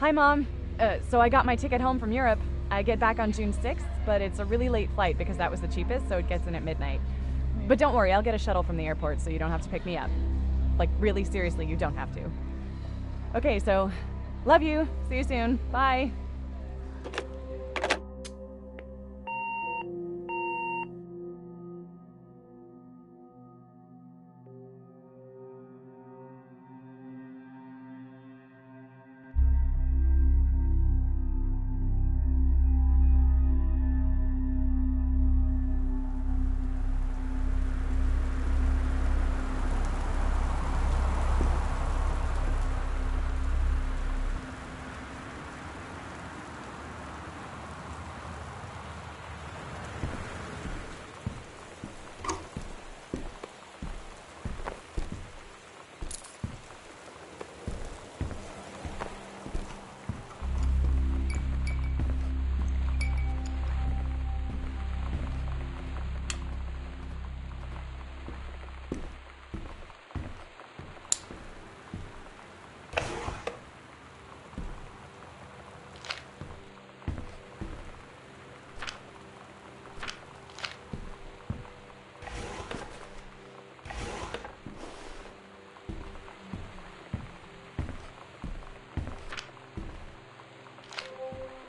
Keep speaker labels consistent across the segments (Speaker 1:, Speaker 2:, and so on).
Speaker 1: Hi, Mom. So I got my ticket home from Europe. I get back on June 6th, but it's a really late flight because that was the cheapest, so it gets in at midnight. But don't worry, I'll get a shuttle from the airport so you don't have to pick me up. Like, really seriously, you don't have to. Okay, so, love you. See you soon. Bye.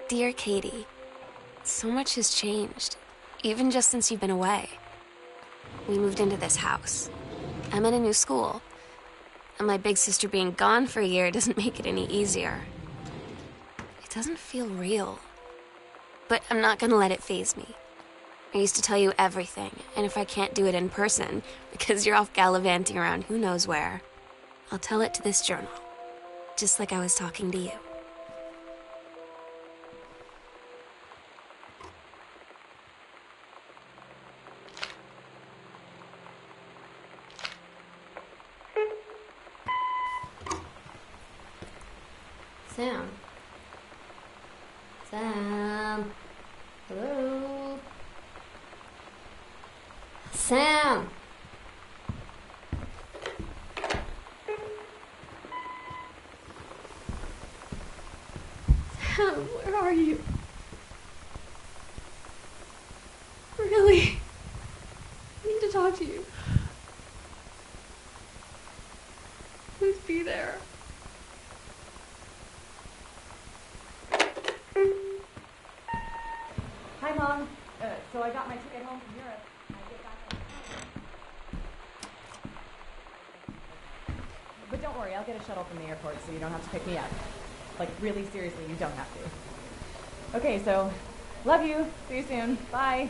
Speaker 2: Dear Katie, so much has changed, even just since you've been away. We moved into this house. I'm in a new school, and my big sister being gone for a year doesn't make it any easier. It doesn't feel real, but I'm not gonna let it faze me. I used to tell you everything, and if I can't do it in person, because you're off gallivanting around who knows where, I'll tell it to this journal, just like I was talking to you. Sam. Sam. Hello. Sam. Sam, where are you? Really? I need to talk to you. Please be there.
Speaker 1: Hi, Mom. So I got my ticket home from Europe. I get back on... But don't worry, I'll get a shuttle from the airport so you don't have to pick me up. Like, really seriously, you don't have to. Okay, so, love you. See you soon. Bye.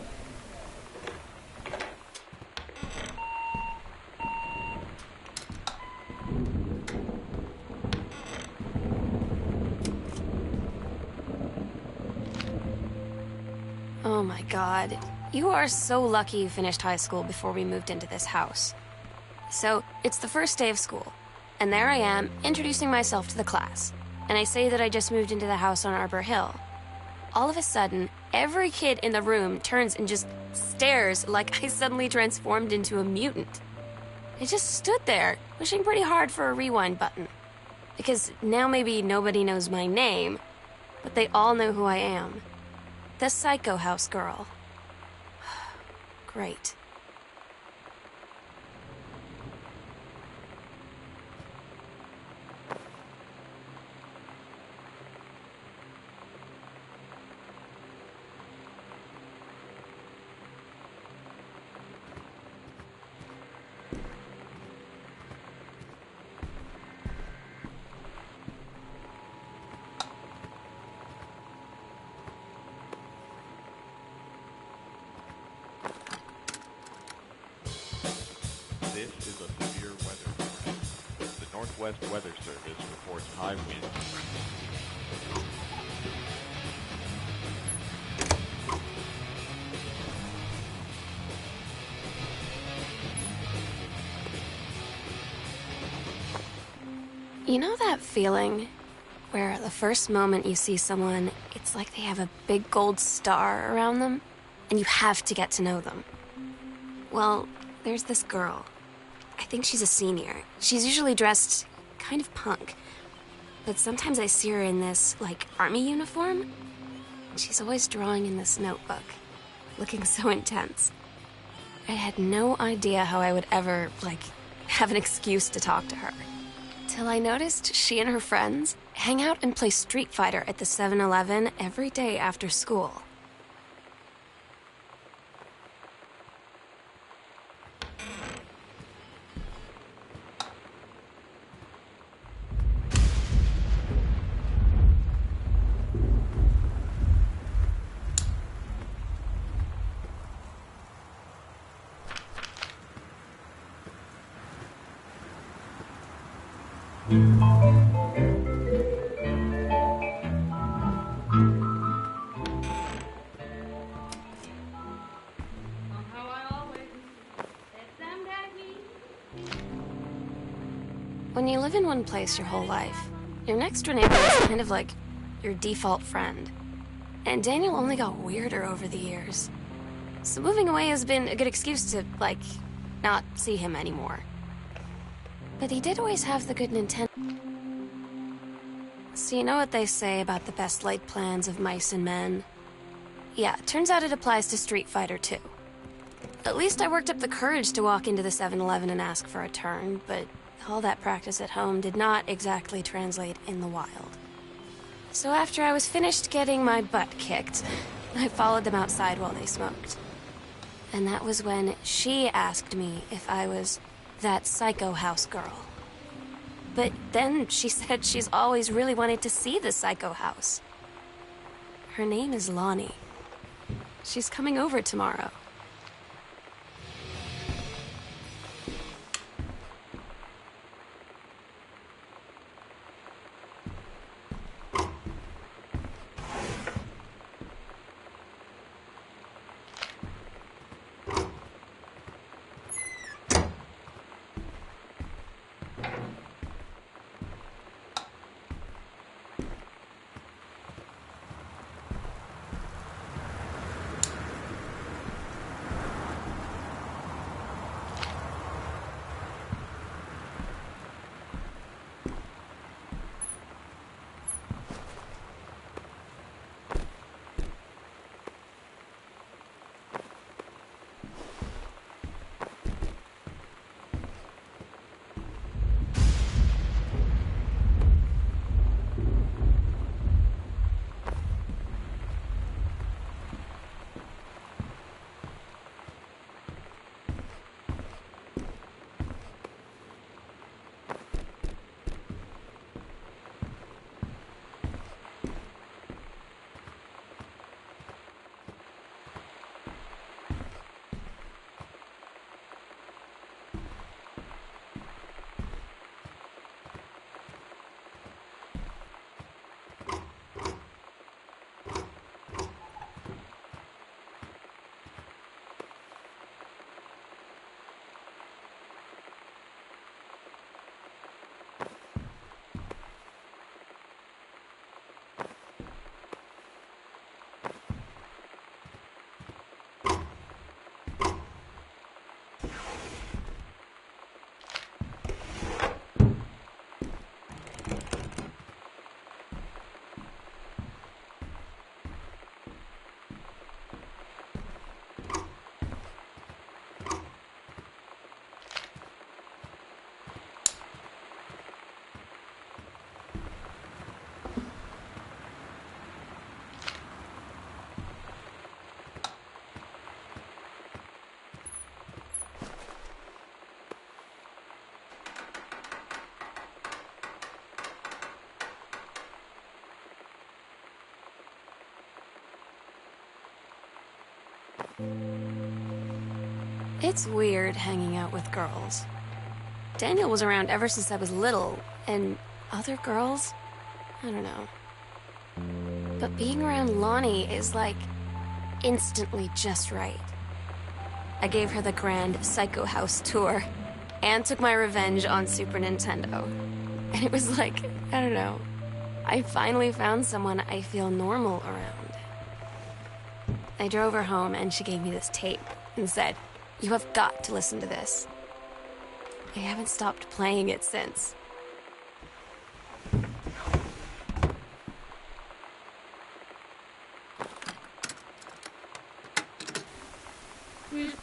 Speaker 2: Oh my God. You are so lucky you finished high school before we moved into this house. So, it's the first day of school, and there I am, introducing myself to the class. And I say that I just moved into the house on Arbor Hill. All of a sudden, every kid in the room turns and just stares like I suddenly transformed into a mutant. I just stood there, wishing pretty hard for a rewind button. Because now maybe nobody knows my name, but they all know who I am. The Psycho House girl. Great.
Speaker 3: This is a severe weather warning. The Northwest Weather Service reports high winds.
Speaker 2: You know that feeling where the first moment you see someone, it's like they have a big gold star around them, and you have to get to know them? Well, there's this girl. I think she's a senior. She's usually dressed kind of punk. but sometimes I see her in this, like, army uniform. She's always drawing in this notebook, looking so intense. I had no idea how I would ever, like, have an excuse to talk to her. Till I noticed she and her friends hang out and play Street Fighter at the 7-Eleven every day after school. When you live in one place your whole life, your next door neighbor is kind of like your default friend. And Daniel only got weirder over the years. So moving away has been a good excuse to, like, not see him anymore. But he did always have the good Nintendo. So you know what they say about the best laid plans of mice and men? Yeah, turns out it applies to Street Fighter too. At least I worked up the courage to walk into the 7-Eleven and ask for a turn, but all that practice at home did not exactly translate in the wild. So after I was finished getting my butt kicked, I followed them outside while they smoked. And that was when she asked me if I was that psycho house girl. But then she said she's always really wanted to see the psycho house. Her name is Lonnie. She's coming over tomorrow. It's weird hanging out with girls. Daniel was around ever since I was little, and other girls? I don't know. But being around Lonnie is like instantly just right. I gave her the grand Psycho House tour and took my revenge on Super Nintendo. And it was like, I don't know, I finally found someone I feel normal around. I drove her home and she gave me this tape and said, "You have got to listen to this." I haven't stopped playing it since.
Speaker 4: with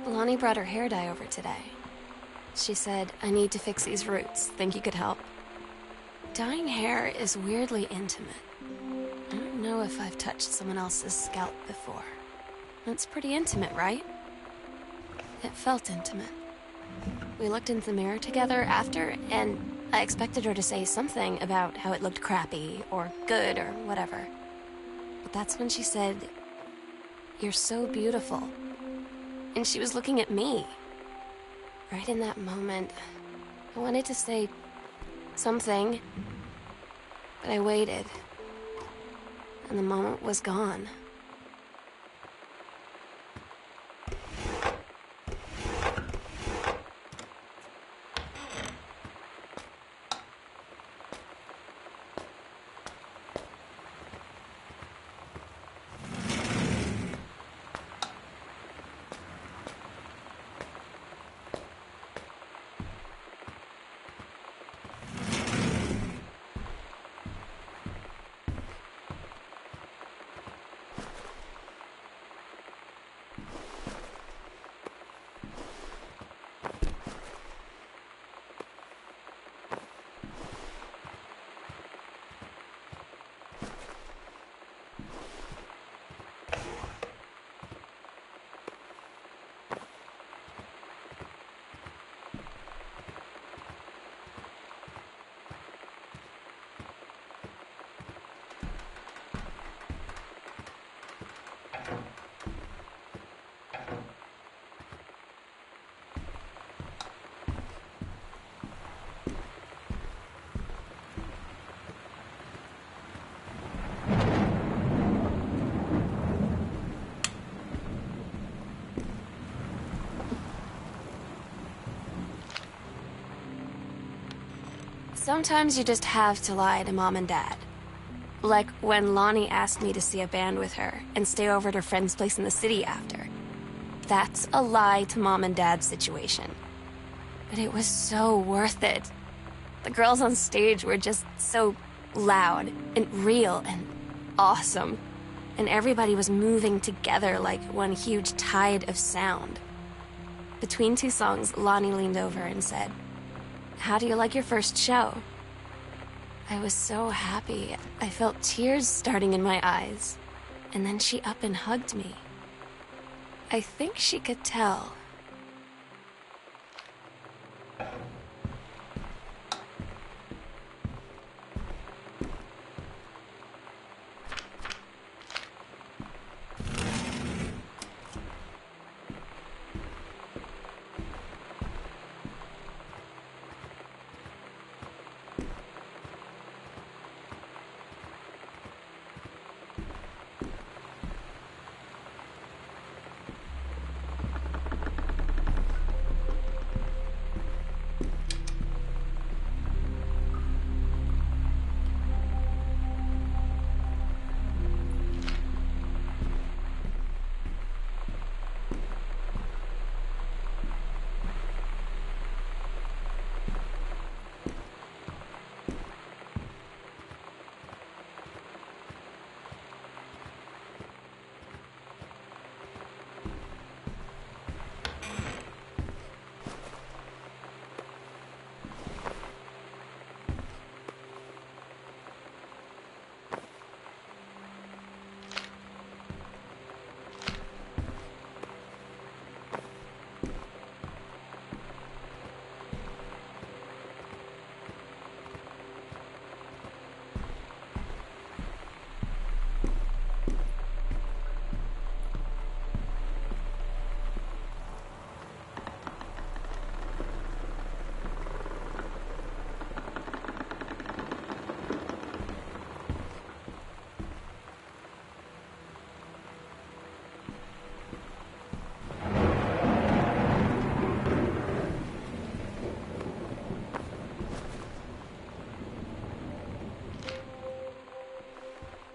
Speaker 2: Lonnie brought her hair dye over today. She said, I need to fix these roots. Think you could help? Dyeing hair is weirdly intimate. I don't know if I've touched someone else's scalp before. It's pretty intimate, right? It felt intimate. We looked in the mirror together after, and I expected her to say something about how it looked crappy, or good, or whatever. But that's when she said, "You're so beautiful." And she was looking at me. Right in that moment, I wanted to say something, but I waited, and the moment was gone. Sometimes you just have to lie to Mom and Dad. Like when Lonnie asked me to see a band with her and stay over at her friend's place in the city after. That's a lie to Mom and Dad's situation. But it was so worth it. The girls on stage were just so loud and real and awesome. And everybody was moving together like one huge tide of sound. Between two songs, Lonnie leaned over and said, "How do you like your first show?" I was so happy. I felt tears starting in my eyes. And then she up and hugged me. I think she could tell.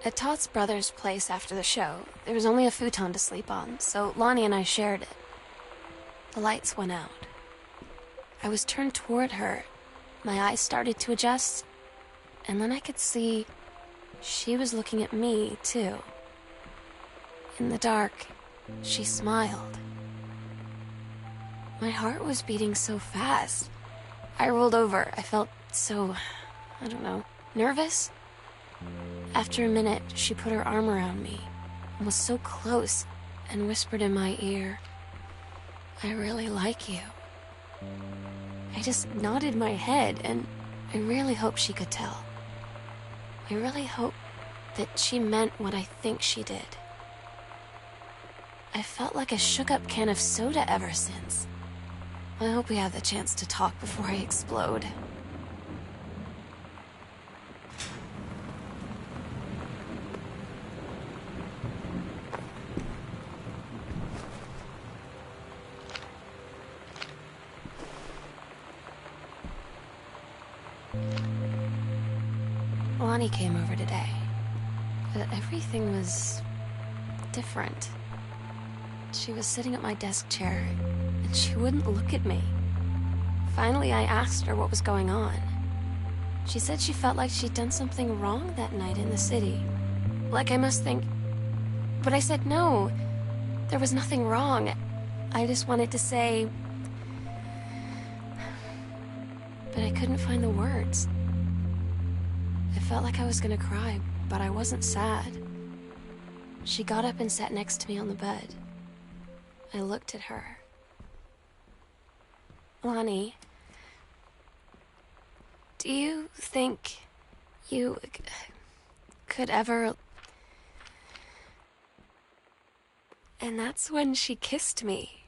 Speaker 2: At Todd's brother's place after the show, there was only a futon to sleep on, so Lonnie and I shared it. The lights went out. I was turned toward her. My eyes started to adjust, and then I could see she was looking at me, too. In the dark, she smiled. My heart was beating so fast. I rolled over. I felt so, I don't know, nervous? After a minute, she put her arm around me and was so close and whispered in my ear, "I really like you." I just nodded my head, and I really hope she could tell. I really hope that she meant what I think she did. I felt like a shook-up can of soda ever since. I hope we have the chance to talk before I explode. Lonnie came over today, but everything was different. She was sitting at my desk chair, and she wouldn't look at me. Finally, I asked her what was going on. She said she felt like she'd done something wrong that night in the city. Like I must think... But I said no. There was nothing wrong. I just wanted to say... But I couldn't find the words. I felt like I was gonna cry, but I wasn't sad. She got up and sat next to me on the bed. I looked at her. Lonnie, do you think you could ever... And that's when she kissed me.